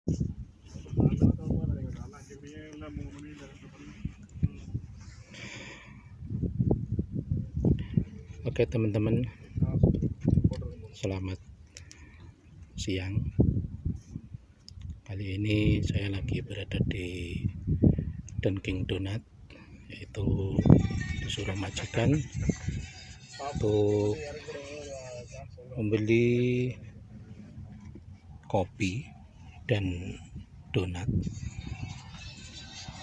Oke teman-teman, selamat siang. Kali ini saya lagi berada di Dunkin Donut, yaitu disuruh majikan untuk membeli kopi dan donat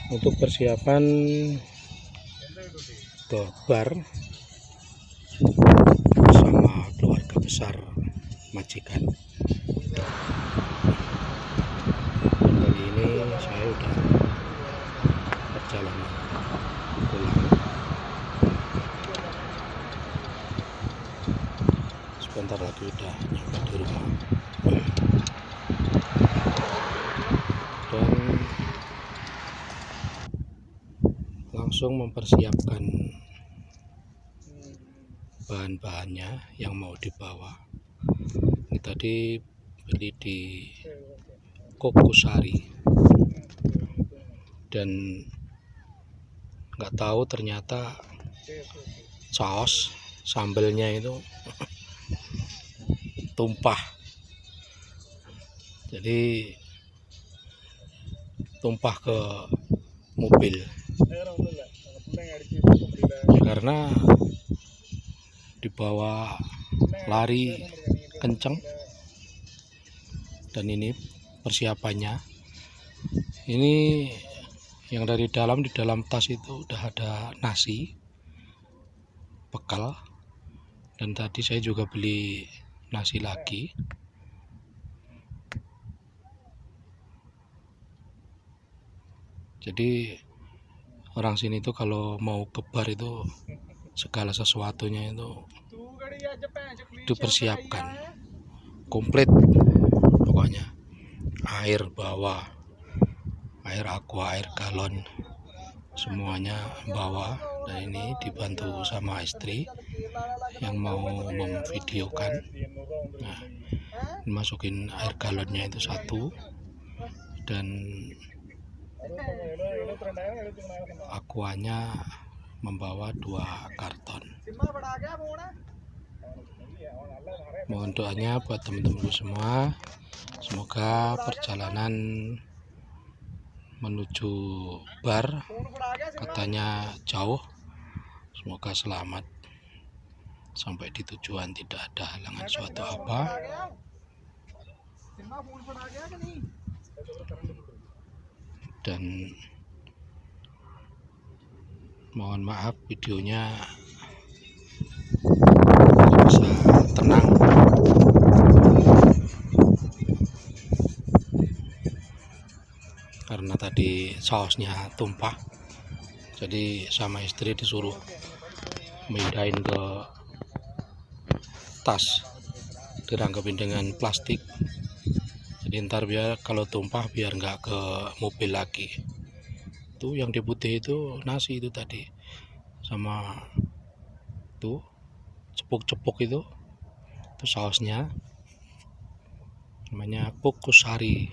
untuk persiapan ke bar bersama keluarga besar majikan. Kali ini saya udah perjalanan pulang. Sebentar lagi udah nyampe di rumah. Dan langsung mempersiapkan bahan-bahannya yang mau dibawa. Ini tadi beli di Kokusari dan nggak tahu ternyata saus sambelnya itu tumpah, jadi tumpah ke mobil karena dibawa lari kenceng. Dan ini persiapannya, ini yang dari dalam, di dalam tas itu udah ada nasi bekal, dan tadi saya juga beli nasi lagi. Jadi orang sini tuh kalau mau ke bar itu segala sesuatunya itu dipersiapkan komplit. Pokoknya air bawa, air aqua, air galon, semuanya bawa. Dan ini dibantu sama istri yang mau memvideokan. Nah, masukin air galonnya itu satu, dan aquanya membawa 2 karton. Mohon doanya buat teman-temanku semua, semoga perjalanan menuju bar, katanya jauh, semoga selamat sampai di tujuan, tidak ada halangan suatu apa. Dan mohon maaf videonya bisa tenang karena tadi sausnya tumpah, jadi sama istri disuruh mindahin ke tas, dirangkepin dengan plastik, jadi ntar biar kalau tumpah biar nggak ke mobil lagi. Itu yang di putih itu nasi itu tadi, sama tuh cepuk-cepuk itu sausnya, namanya Kokusari.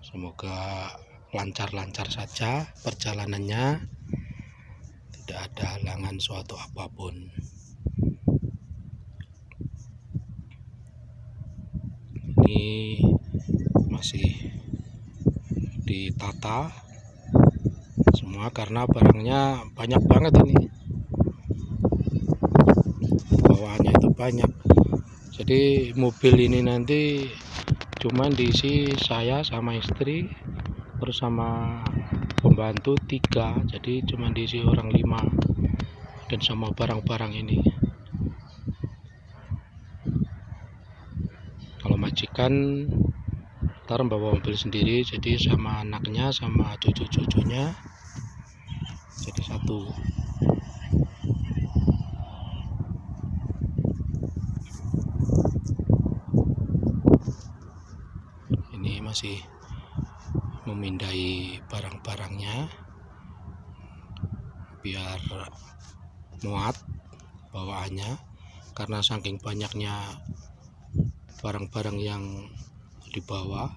Semoga lancar-lancar saja perjalanannya, tidak ada halangan suatu apapun. Ini masih ditata semua karena barangnya banyak banget, ini bawaannya itu banyak. Jadi mobil ini nanti cuman diisi saya sama istri terus sama pembantu 3, jadi cuman diisi orang 5, dan sama barang-barang ini. Kalau majikan ntar bawa mobil sendiri, jadi sama anaknya sama cucu-cucunya jadi satu. Ini masih memindai barang-barangnya biar muat. bawaannya, karena saking banyaknya barang-barang yang dibawa,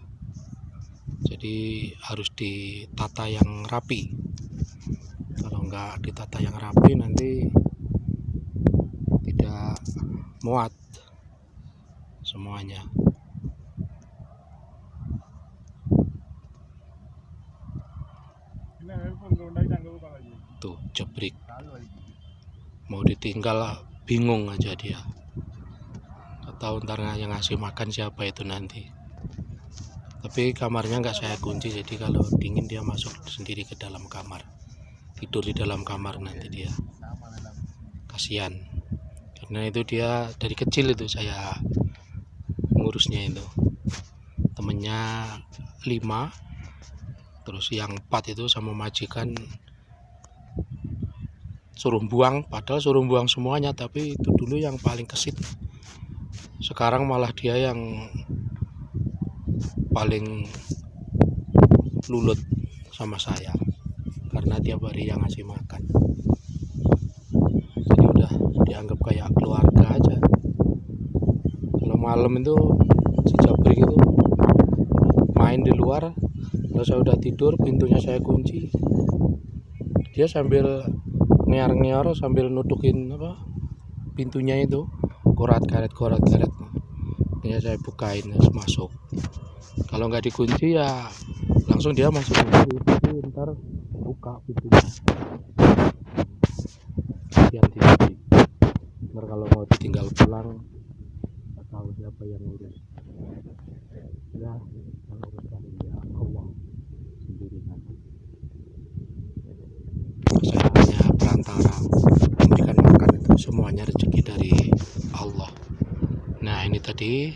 jadi harus ditata yang rapi. Kalau nggak ditata yang rapi nanti tidak muat semuanya. Tuh jebrik, mau ditinggal bingung aja dia, atau ntar yang ngasih makan siapa itu nanti. Tapi kamarnya nggak saya kunci, jadi kalau dingin dia masuk sendiri ke dalam kamar, tidur di dalam kamar nanti dia. Kasihan, karena itu dia dari kecil itu saya ngurusnya itu. Temennya 5, terus yang 4 itu sama majikan suruh buang, padahal suruh buang semuanya, tapi itu dulu yang paling kesit. Sekarang malah dia yang paling lulut sama saya, karena tiap hari yang ngasih makan. Jadi udah dianggap kayak keluarga aja. Kalau malam itu si Jabrik itu main di luar, kalau saya udah tidur pintunya saya kunci, dia sambil ngear-ngear sambil nutukin pintunya itu, korat karet. Ya saya bukain, masuk. Kalau nggak dikunci ya langsung dia masuk sendiri, tapi ntar buka pintunya. Hati-hati, ntar kalau mau ditinggal pulang nggak tahu siapa yang ngurus. Ya kalau urusan ya Allah sendiri nanti. Saya hanya perantara memberikan makan, itu semuanya rezeki dari Allah. Nah ini tadi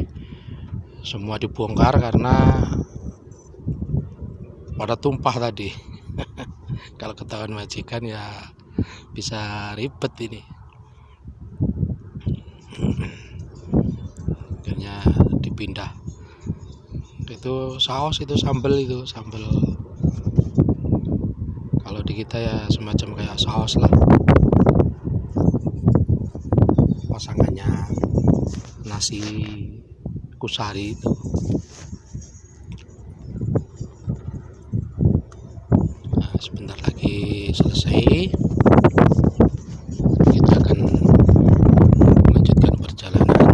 semua dibongkar karena pada tumpah tadi. Kalau ketahuan majikan ya bisa ribet ini. Akhirnya dipindah. Itu saus, itu sambal kalau di kita ya semacam kayak saus lah, pasangannya nasi kusari itu. Nah, sebentar lagi selesai, kita akan melanjutkan perjalanan.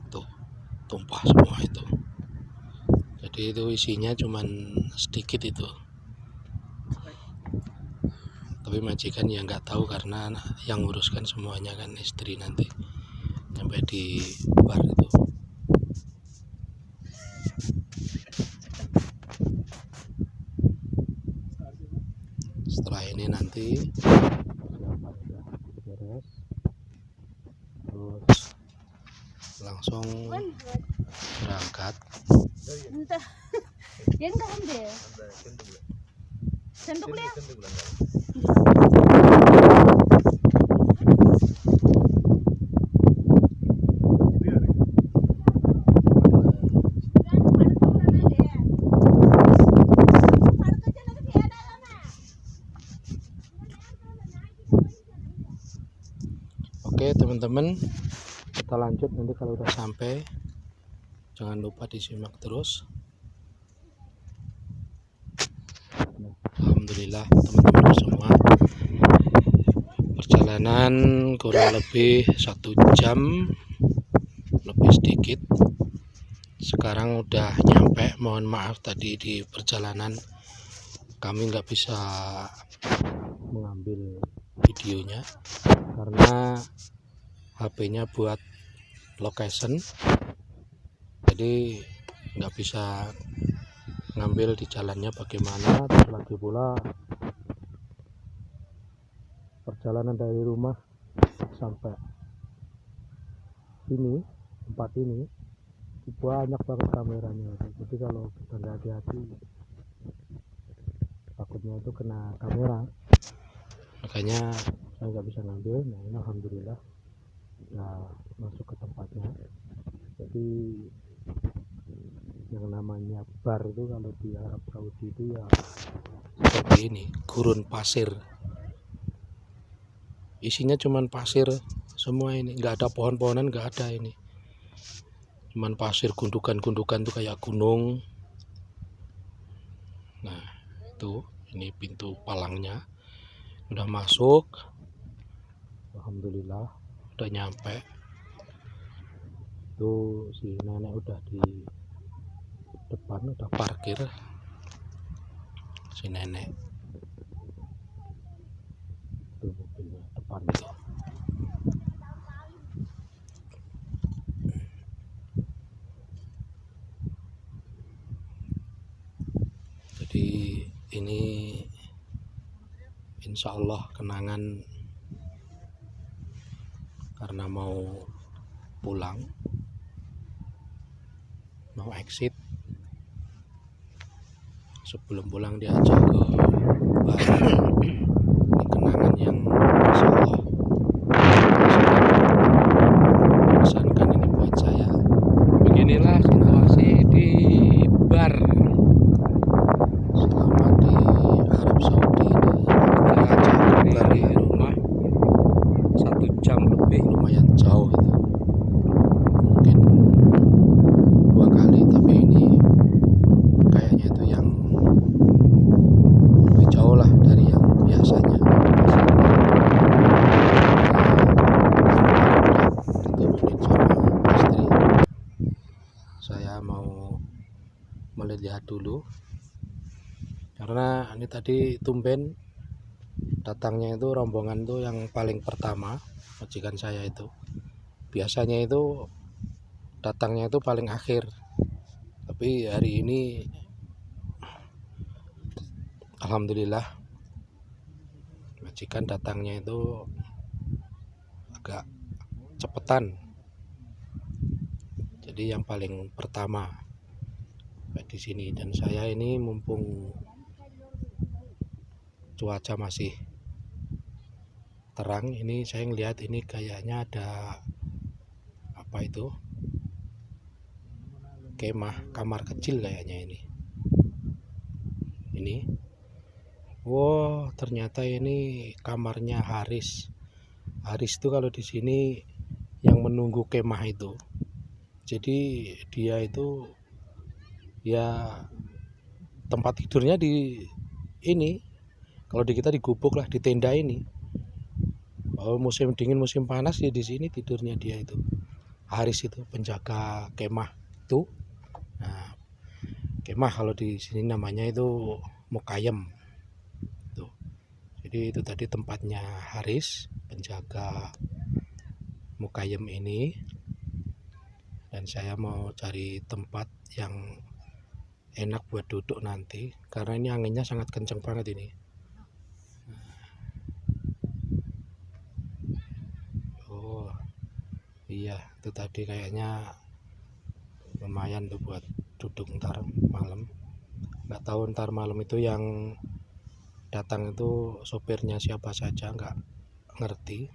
Tuh tumpah semua itu, jadi itu isinya cuman sedikit itu, tapi majikan ya nggak tahu karena yang nguruskan semuanya kan istri nanti sampai di bar itu. Setelah ini nanti beres, terus langsung berangkat. Oke teman-teman, kita lanjut nanti kalau udah sampai. Jangan lupa disimak terus. Alhamdulillah teman-teman semua, perjalanan kurang lebih 1 jam lebih sedikit. Sekarang udah nyampe. Mohon maaf tadi di perjalanan kami nggak bisa mengambil videonya karena HP-nya buat location, jadi nggak bisa ngambil di jalannya bagaimana. Terus lagi pula perjalanan dari rumah sampai sini, tempat ini banyak banget kameranya, jadi kalau kita nggak hati-hati takutnya itu kena kamera, makanya saya nggak bisa ngambil. Nah ini alhamdulillah ya masuk ke tempatnya, jadi Yang namanya bar itu kalau di Arab Saudi itu ya seperti ini, gurun pasir, isinya cuman pasir semua ini, nggak ada pohon-pohonan, nggak ada ini, cuman pasir, gundukan-gundukan tuh kayak gunung. Nah itu, ini pintu palangnya udah masuk, alhamdulillah udah nyampe. Tuh si nenek udah di depan, udah parkir si nenek. Tuh mobilnya depan itu. Jadi ini insya Allah kenangan karena mau pulang, mau exit. Sebelum pulang diajak ke bar. Ini kenangan yang insya Allah mengesankan ini buat saya. Beginilah situasi di bar selama di Arab Saudi ini. Diajak dari rumah 1 jam lebih, lumayan jauh itu. Mungkin 2 kali, tapi ini kayaknya itu yang lebih jauh lah dari yang biasanya. Diturunin sama istri. Saya mau melihat dulu karena ini tadi tumben datangnya itu rombongan tuh yang paling pertama, majikan saya itu. Biasanya itu datangnya itu paling akhir, tapi hari ini alhamdulillah majikan datangnya itu agak cepetan, jadi yang paling pertama di sini. Dan saya ini mumpung cuaca masih terang, ini saya ngelihat ini kayaknya ada apa itu, kemah, kamar kecil kayaknya ini. Wow, ternyata ini kamarnya Haris. Haris itu kalau di sini yang menunggu kemah itu. Jadi dia itu ya tempat tidurnya di ini. Kalau di kita di gubuk lah, di tenda ini. Oh, musim dingin, musim panas ya di sini tidurnya dia itu. Haris itu penjaga kemah itu. Nah, kemah kalau di sini namanya itu mukayem. Tuh. Jadi itu tadi tempatnya Haris, penjaga mukayem ini. Dan saya mau cari tempat yang enak buat duduk nanti, karena ini anginnya sangat kenceng banget ini. Oh iya, itu tadi kayaknya lumayan tuh buat duduk ntar malam. Nggak tahu ntar malam itu yang datang itu sopirnya siapa saja, nggak ngerti,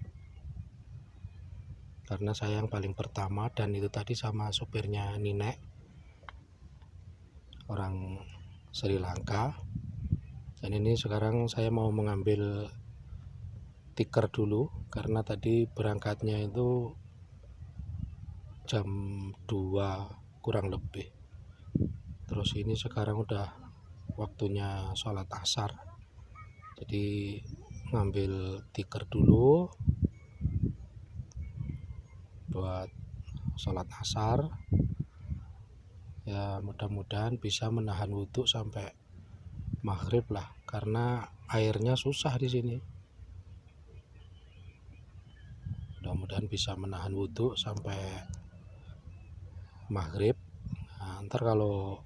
karena saya yang paling pertama. Dan itu tadi sama sopirnya Ninek, orang Sri Lanka. Dan ini sekarang saya mau mengambil tiker dulu, karena tadi berangkatnya itu jam 2 kurang lebih. Terus ini sekarang udah waktunya sholat asar, jadi ngambil tiker dulu buat sholat asar. Ya mudah-mudahan bisa menahan wudhu sampai maghrib lah, karena airnya susah di sini. Mudah-mudahan bisa menahan wudhu sampai maghrib. Nah, ntar kalau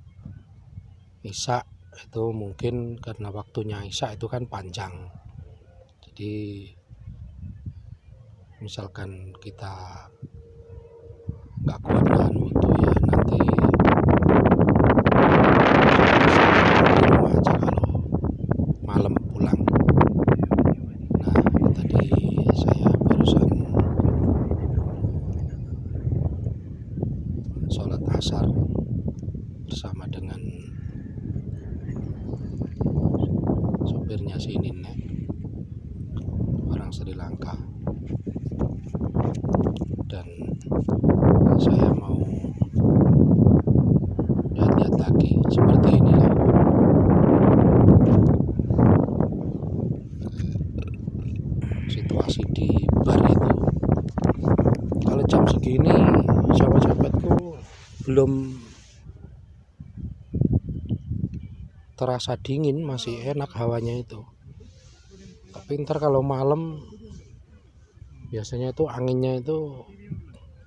isya itu mungkin karena waktunya isya itu kan panjang, jadi misalkan kita nggak kuat nahan wudhu ya nanti di rumah aja kalau malam pulang. Nah tadi saya barusan sholat asar bersama sini nek, orang Sri Lanka, dan saya mau lihat-lihat lagi seperti inilah situasi di bar itu. Kalau jam segini sahabat-sahabatku belum terasa dingin, masih enak hawanya itu. Tapi ntar kalau malam biasanya itu anginnya itu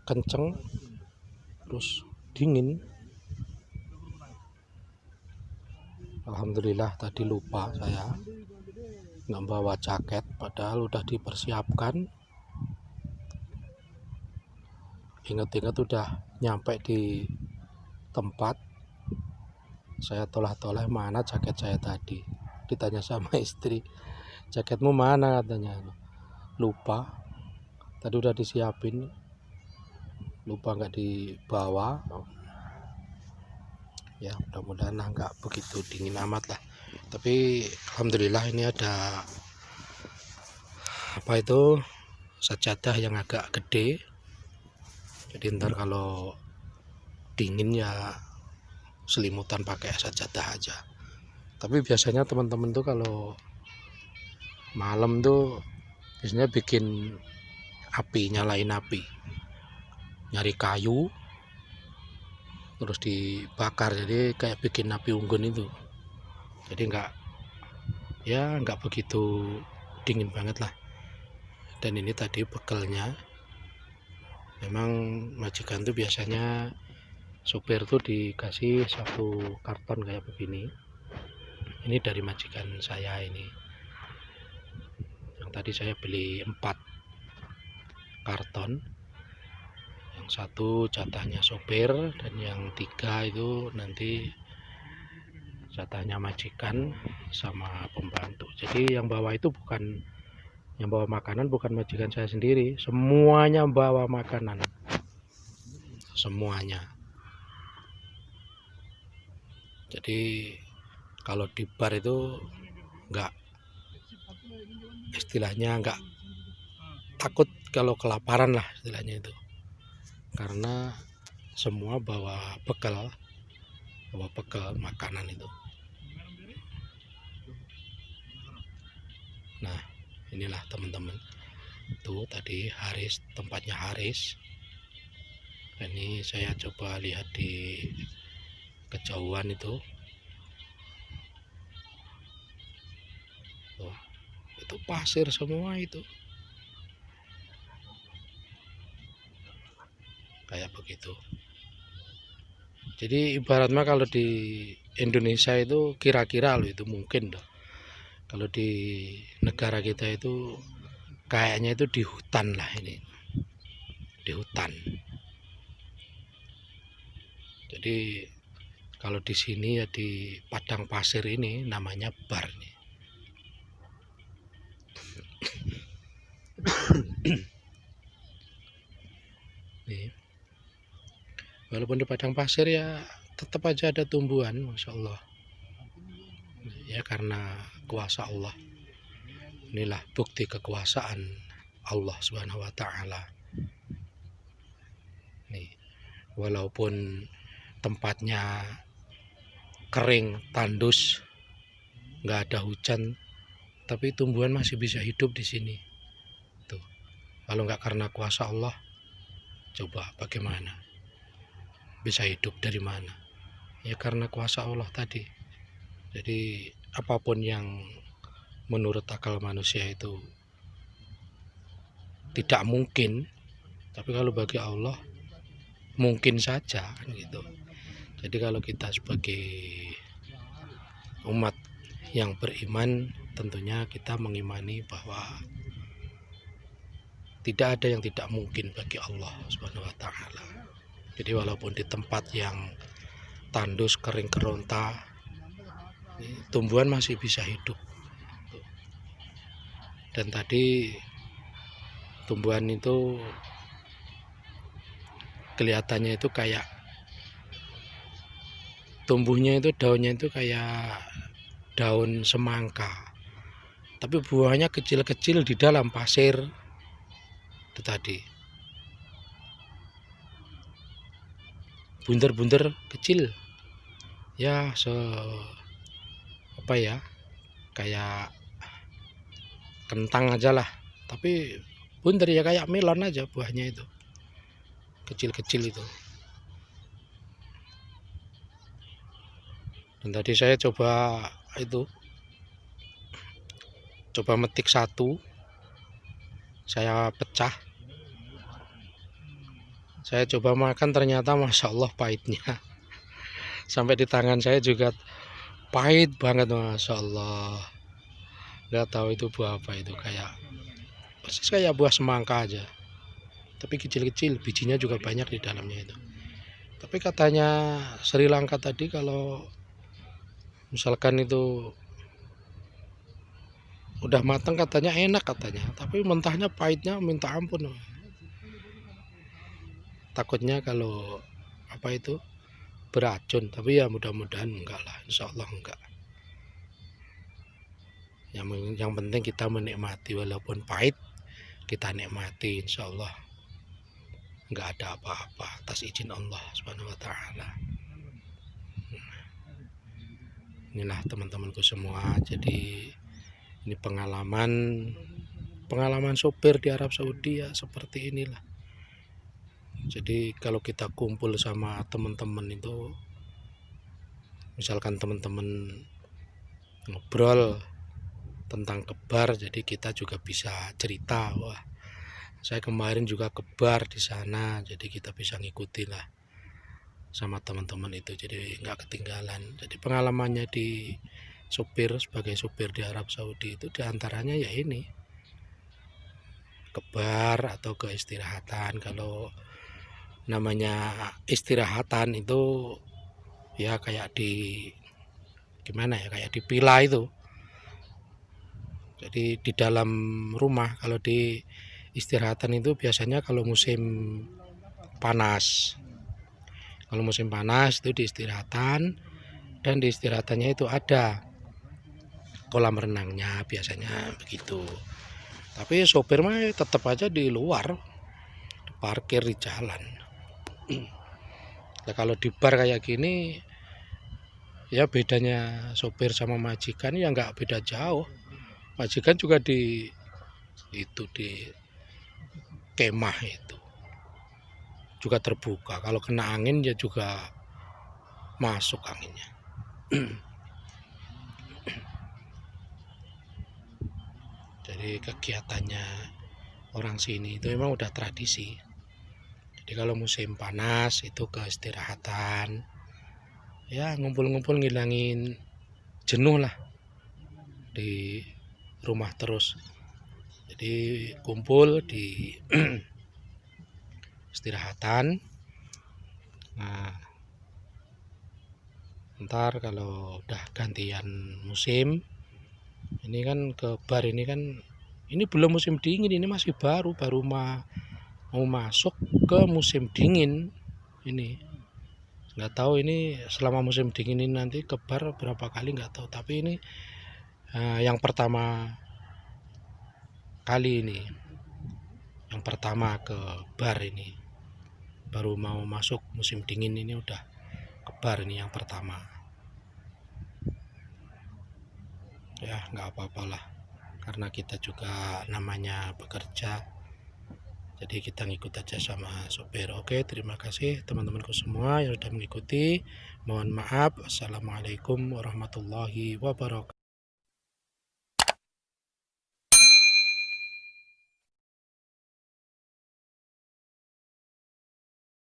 kenceng terus dingin. Alhamdulillah tadi lupa saya nggak bawa jaket, padahal udah dipersiapkan. Ingat-ingat udah nyampe di tempat, saya toleh-toleh mana jaket saya tadi. Ditanya sama istri, jaketmu mana, katanya. Lupa, tadi udah disiapin, lupa nggak dibawa. Ya mudah-mudahan nggak begitu dingin amat lah. Tapi alhamdulillah ini ada apa itu, sajadah yang agak gede. Jadi ntar kalau dingin ya selimutan pakai sajadah aja. Tapi biasanya teman-teman tuh kalau malam tuh biasanya bikin api, nyalain api, nyari kayu terus dibakar, jadi kayak bikin api unggun itu. Jadi nggak begitu dingin banget lah. Dan ini tadi bekalnya, memang majikan tuh biasanya supir tuh dikasih satu karton kayak begini. Ini dari majikan saya ini, yang tadi saya beli 4 karton, yang satu jatahnya sopir dan yang 3 itu nanti jatahnya majikan sama pembantu. Jadi yang bawa itu bukan, yang bawa makanan bukan majikan saya sendiri, semuanya bawa makanan, semuanya. Jadi kalau di bar itu istilahnya nggak takut kalau kelaparan lah istilahnya itu, karena semua bawa bekal makanan itu. Nah inilah teman-teman, tuh tadi Haris, tempatnya Haris. Ini saya coba lihat di kejauhan itu. Tuh, itu pasir semua itu, kayak begitu. Jadi ibaratnya kalau di Indonesia itu kira-kira loh, itu mungkin loh. Kalau di negara kita itu kayaknya itu di hutan lah, ini di hutan. Jadi kalau di sini ya di padang pasir ini namanya bar nih. Nih, walaupun di padang pasir ya tetap aja ada tumbuhan, masya Allah. Ya karena kuasa Allah. Inilah bukti kekuasaan Allah Subhanahu wa Ta'ala. Nih, walaupun tempatnya kering, tandus, nggak ada hujan, tapi tumbuhan masih bisa hidup di sini. Tuh, kalau nggak karena kuasa Allah, coba bagaimana? Bisa hidup dari mana? Ya karena kuasa Allah tadi. Jadi apapun yang menurut akal manusia itu tidak mungkin, tapi kalau bagi Allah mungkin saja, kan gitu. Jadi kalau kita sebagai umat yang beriman, tentunya kita mengimani bahwa tidak ada yang tidak mungkin bagi Allah Subhanahu wa Ta'ala. Jadi walaupun di tempat yang tandus, kering keronta, tumbuhan masih bisa hidup. Dan tadi tumbuhan itu kelihatannya itu kayak tumbuhnya itu, daunnya itu kayak daun semangka. tapi buahnya kecil-kecil di dalam pasir itu tadi, bunder-bunder kecil ya, apa ya, kayak kentang aja lah, tapi bunder ya, kayak melon aja buahnya itu, kecil-kecil itu. Dan tadi saya coba metik satu, saya pecah, saya coba makan, ternyata Masya Allah pahitnya. Sampai di tangan saya juga pahit banget, Masya Allah. Nggak tahu itu buah apa itu, kayak persis kayak buah semangka aja, tapi kecil-kecil, bijinya juga banyak di dalamnya itu. Tapi katanya Sri Lanka tadi, kalau misalkan itu udah matang katanya enak katanya, tapi mentahnya pahitnya minta ampun. Takutnya kalau apa itu beracun, tapi ya mudah-mudahan enggak lah, insya Allah enggak. Yang penting kita menikmati, walaupun pahit kita nikmati, insya Allah enggak ada apa-apa atas izin Allah Subhanahu wa Ta'ala. Inilah teman-temanku semua, jadi ini pengalaman sopir di Arab Saudi ya seperti inilah. Jadi kalau kita kumpul sama teman-teman itu, misalkan teman-teman ngobrol tentang kebar, jadi kita juga bisa cerita, wah saya kemarin juga kebar di sana, jadi kita bisa ngikutin lah sama teman-teman itu, jadi nggak ketinggalan. Jadi pengalamannya di sebagai supir di Arab Saudi itu diantaranya ya ini, kebar atau keistirahatan. Kalau namanya istirahatan itu ya kayak gimana ya, kayak di villa itu. Jadi di dalam rumah. Kalau di istirahatan itu biasanya kalau musim panas. Kalau musim panas itu di istirahatan, dan di istirahatannya itu ada kolam renangnya biasanya begitu. Tapi sopir mah tetap aja di luar, parkir di jalan. Nah, kalau di bar kayak gini ya bedanya sopir sama majikan ya nggak beda jauh. Majikan juga di kemah itu juga terbuka, kalau kena angin ya juga masuk anginnya. Jadi kegiatannya orang sini itu memang udah tradisi. Jadi kalau musim panas itu ke istirahatan, ya ngumpul-ngumpul ngilangin jenuh lah di rumah terus. Jadi kumpul di istirahatan. Nah, ntar kalau udah gantian musim, ini kan ke bar, ini kan ini belum musim dingin, ini masih baru mau masuk ke musim dingin. Ini nggak tahu ini selama musim dingin ini nanti ke bar berapa kali nggak tahu, tapi ini yang pertama kali ini, yang pertama ke bar ini, baru mau masuk musim dingin ini udah ke bar, ini yang pertama. Ya nggak apa-apalah, karena kita juga namanya bekerja, jadi kita ngikut aja sama sopir. Oke, terima kasih teman-temanku semua yang sudah mengikuti. Mohon maaf. Assalamualaikum warahmatullahi wabarakatuh.